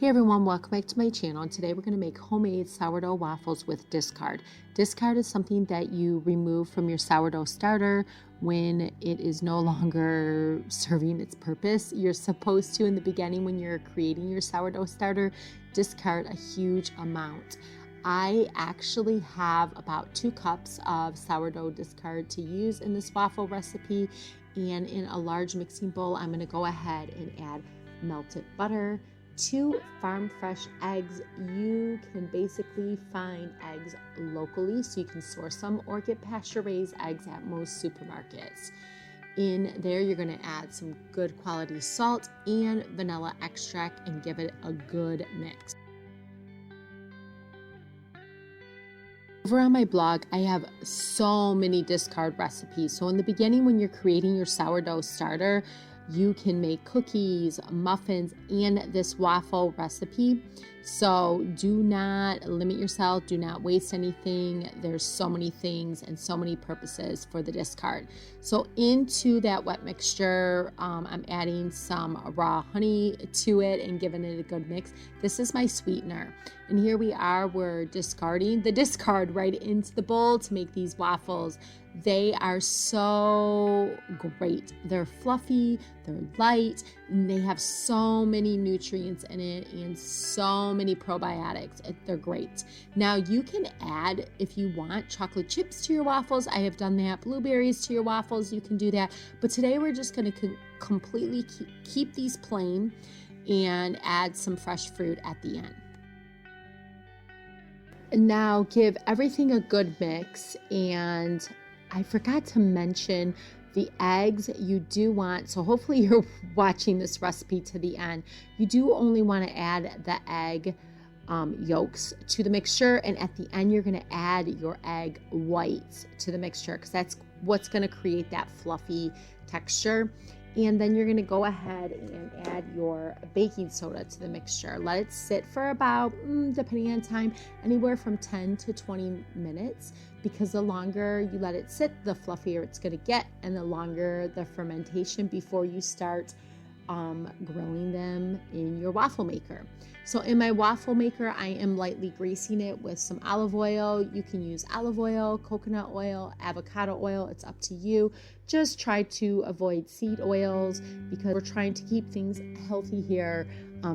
Hey everyone, welcome back to my channel, and today we're going to make homemade sourdough waffles with discard. Discard is something that you remove from your sourdough starter when it is no longer serving its purpose. You're supposed to, in the beginning when you're creating your sourdough starter, discard a huge amount. I actually have about 2 cups of sourdough discard to use in this waffle recipe, and in a large mixing bowl I'm going to go ahead and add melted butter, 2 farm fresh eggs. You can basically find eggs locally, so you can source them or get pasture raised eggs at most supermarkets. In there you're going to add some good quality salt and vanilla extract and give it a good mix. Over on my blog, I have so many discard recipes. So in the beginning, when you're creating your sourdough starter, you can make cookies, muffins, and this waffle recipe. So do not limit yourself. Do not waste anything. There's so many things and so many purposes for the discard. So into that wet mixture, I'm adding some raw honey to it and giving it a good mix. This is my sweetener. And here we are, we're discarding the discard right into the bowl to make these waffles. They are so great. They're fluffy, they're light, and they have so many nutrients in it and so many probiotics. They're great. Now you can add, if you want, chocolate chips to your waffles. I have done that. Blueberries to your waffles, you can do that. But today we're just going to completely keep these plain and add some fresh fruit at the end. Now give everything a good mix, and I forgot to mention the eggs. You do want, so hopefully you're watching this recipe to the end, you do only want to add the egg yolks to the mixture, and at the end you're going to add your egg whites to the mixture because that's what's going to create that fluffy texture. And then you're going to go ahead and add your baking soda to the mixture. Let it sit for about, depending on time, anywhere from 10 to 20 minutes, because the longer you let it sit, the fluffier it's going to get, and the longer the fermentation before you start grilling them in your waffle maker. So in my waffle maker, I am lightly greasing it with some olive oil. You can use olive oil, coconut oil, avocado oil. It's up to you. Just try to avoid seed oils because we're trying to keep things healthy here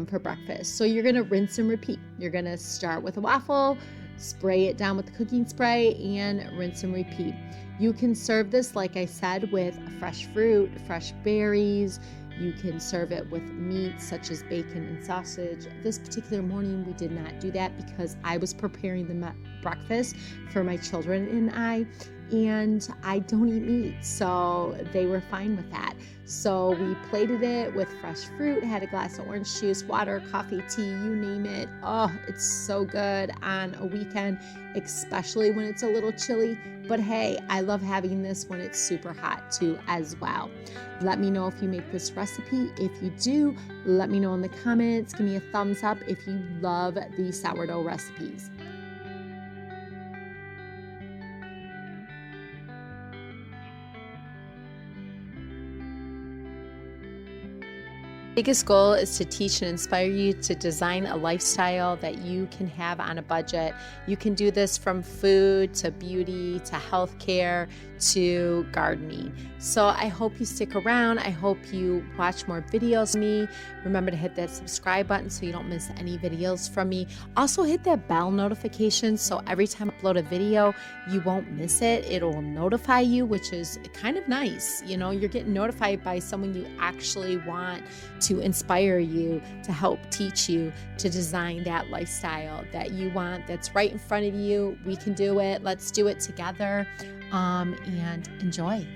for breakfast. So you're going to rinse and repeat. You're going to start with a waffle, spray it down with the cooking spray, and rinse and repeat. You can serve this, like I said, with fresh fruit, fresh berries. You can serve it with meat such as bacon and sausage. This particular morning we did not do that because I was preparing the breakfast for my children and I don't eat meat, so they were fine with that. So we plated it with fresh fruit, had a glass of orange juice, water, coffee, tea, you name it. Oh, it's so good on a weekend, especially when it's a little chilly. But hey, I love having this when it's super hot too as well. Let me know if you make this recipe. If you do, let me know in the comments. Give me a thumbs up if you love these sourdough recipes. Biggest goal is to teach and inspire you to design a lifestyle that you can have on a budget. You can do this from food to beauty to healthcare to gardening. So I hope you stick around. I hope you watch more videos from me. Remember to hit that subscribe button so you don't miss any videos from me. Also hit that bell notification so every time I upload a video, you won't miss it. It'll notify you, which is kind of nice. You know, you're getting notified by someone you actually want to inspire you, to help teach you to design that lifestyle that you want, that's right in front of you. We can do it. Let's do it together and enjoy.